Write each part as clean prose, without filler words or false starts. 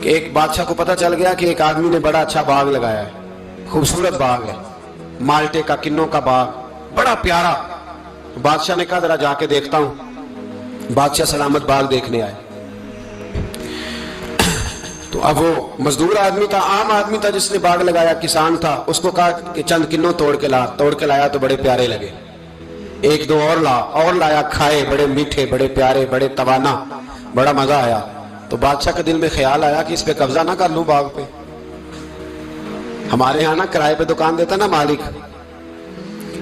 کہ ایک بادشاہ کو پتہ چل گیا کہ ایک آدمی نے بڑا اچھا باغ لگایا ہے، خوبصورت باغ ہے، مالٹے کا، کنوں کا باغ، بڑا پیارا۔ بادشاہ نے کہا ذرا جا کے دیکھتا ہوں۔ بادشاہ سلامت باغ دیکھنے آئے تو اب وہ مزدور آدمی تھا، عام آدمی تھا جس نے باغ لگایا، کسان تھا، اس کو کہا کہ چند کنوں توڑ کے لایا تو بڑے پیارے لگے، ایک دو اور لایا، کھائے، بڑے میٹھے، بڑے پیارے، بڑے توانا، بڑا مزہ آیا۔ تو بادشاہ کے دل میں خیال آیا کہ اس پہ قبضہ نہ کر لوں باغ پہ۔ ہمارے ہاں نا کرائے پہ دکان دیتا نا مالک،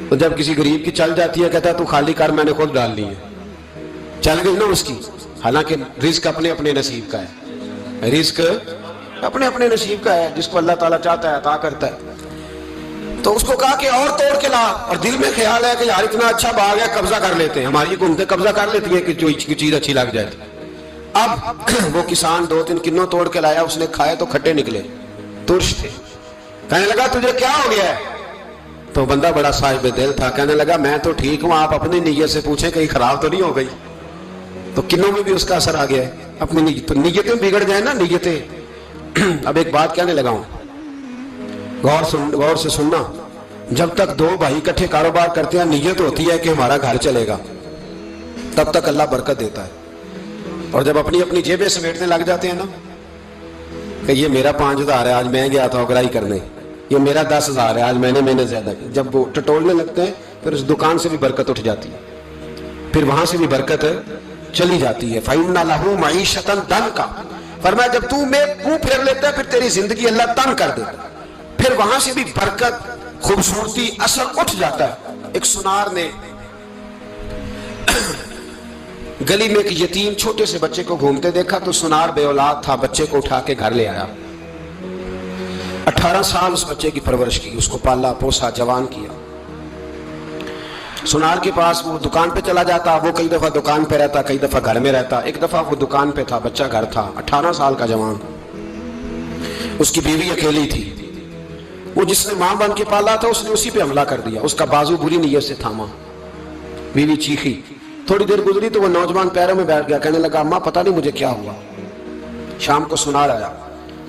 تو جب کسی غریب کی چل جاتی ہے کہتا ہے تو خالی کر، میں نے خود ڈال لی ہے، چل گئی نا اس کی۔ حالانکہ رزق اپنے اپنے نصیب کا ہے، رزق اپنے اپنے نصیب کا ہے، جس کو اللہ تعالیٰ چاہتا ہے عطا کرتا ہے۔ تو اس کو کہا کہ اور توڑ کے لا، اور دل میں خیال ہے کہ یار اتنا اچھا باغ ہے، قبضہ کر لیتے ہیں، ہماری حکومتیں قبضہ کر لیتی ہیں کہ جو چیز اچھی لگ جائے۔ اب وہ کسان دو تین کنوں توڑ کے لایا، اس نے کھائے تو کھٹے نکلے، ترش تھے۔ کہنے لگا تجھے کیا ہو گیا ہے؟ تو بندہ بڑا صاحب دل تھا، کہنے لگا میں تو ٹھیک ہوں، آپ اپنی نیت سے پوچھیں کہیں خراب تو نہیں ہو گئی۔ تو کنوں میں بھی اس کا اثر آ گیا ہے، اپنی نیتیں بگڑ جائیں نا، نیتیں۔ اب ایک بات کہنے لگا ہوں، غور سے سننا، جب تک دو بھائی اکٹھے کاروبار کرتے ہیں، نیت ہوتی ہے کہ ہمارا گھر چلے گا، تب تک اللہ برکت دیتا ہے۔ اور جب اپنی اپنی جیبیں سمیٹنے لگ جاتے ہیں نا کہ یہ میرا 5,000 ہے، آج میں گیا تھا اگرائی کرنے، یہ میرا 10,000 ہے، آج میں نے زیادہ کیا، جب وہ ٹٹولنے لگتے ہیں پھر اس دکان سے بھی برکت اٹھ جاتی ہے، پھر وہاں سے بھی برکت چلی جاتی ہے۔ فَإِنَّ لَهُ مَعِيشَةً ضَنْكَ، فرمایا جب تو میں منہ پھیر لیتا ہے پھر تیری زندگی اللہ تنگ کر دیتا ہے، پھر وہاں سے بھی برکت، خوبصورتی، اثر اٹھ جاتا ہے۔ ایک سنار نے گلی میں ایک یتیم چھوٹے سے بچے کو گھومتے دیکھا تو سنار بے اولاد تھا، بچے کو اٹھا کے گھر لے آیا، 18 سال اس بچے کی پرورش کی، اس کو پالا پوسا، جوان کیا۔ سنار کے پاس وہ دکان پہ چلا جاتا، وہ کئی دفعہ دکان پہ رہتا، کئی دفعہ گھر میں رہتا، ایک دفعہ وہ دکان پہ تھا، بچہ گھر تھا، 18 سال کا جوان، اس کی بیوی اکیلی تھی، وہ جس نے ماں بن کے پالا تھا اس نے اسی پہ حملہ کر دیا، اس کا بازو بری نیت سے تھاما، بیوی چیخی، تھوڑی دیر گزری تو وہ نوجوان پیروں میں بیٹھ گیا، کہنے لگا اماں پتہ نہیں مجھے کیا ہوا۔ شام کو سنار آیا،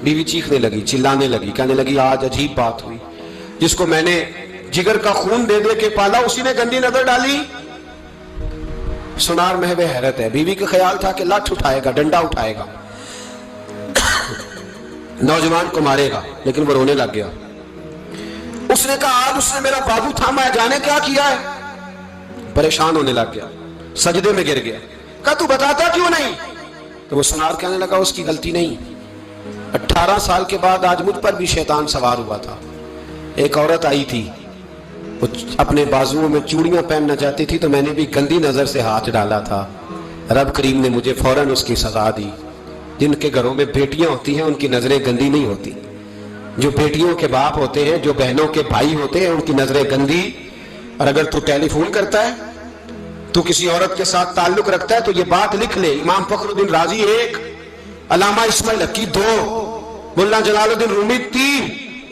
بیوی چیخنے لگی، چلانے لگی، کہنے لگی آج عجیب بات ہوئی، جس کو میں نے جگر کا خون دے دے کے پالا اسی نے گندی نظر ڈالی۔ سنار محو حیرت ہے، بیوی کا خیال تھا کہ لٹھ اٹھائے گا، ڈنڈا اٹھائے گا، نوجوان کو مارے گا، لیکن وہ رونے لگ گیا۔ اس نے کہا آج اس نے میرا بازو تھاما ہے، جانے کیا کیا ہے؟ پریشان ہونے لگ گیا، سجدے میں گر گیا، کہا تو بتاتا کیوں نہیں؟ تو وہ سنار کہنے لگا اس کی غلطی نہیں، 18 سال کے بعد آج مجھ پر بھی شیطان سوار ہوا تھا۔ ایک عورت آئی تھی، وہ اپنے بازوؤں میں چوڑیاں پہننا چاہتی تھی تو میں نے بھی گندی نظر سے ہاتھ ڈالا تھا، رب کریم نے مجھے فوراً اس کی سزا دی۔ جن کے گھروں میں بیٹیاں ہوتی ہیں ان کی نظریں گندی نہیں ہوتی، جو بیٹیوں کے باپ ہوتے ہیں، جو بہنوں کے بھائی ہوتے ہیں، ان کی نظریں گندی۔ اور اگر تو ٹیلی فون کرتا ہے، تو کسی عورت کے ساتھ تعلق رکھتا ہے تو یہ بات لکھ لے، امام فخر الدین رازی 1، علامہ اسماعیل حقی 2، ملا جلال الدین رومی 3،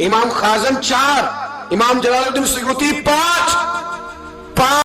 امام خازن 4، امام جلال الدین سیوطی 5۔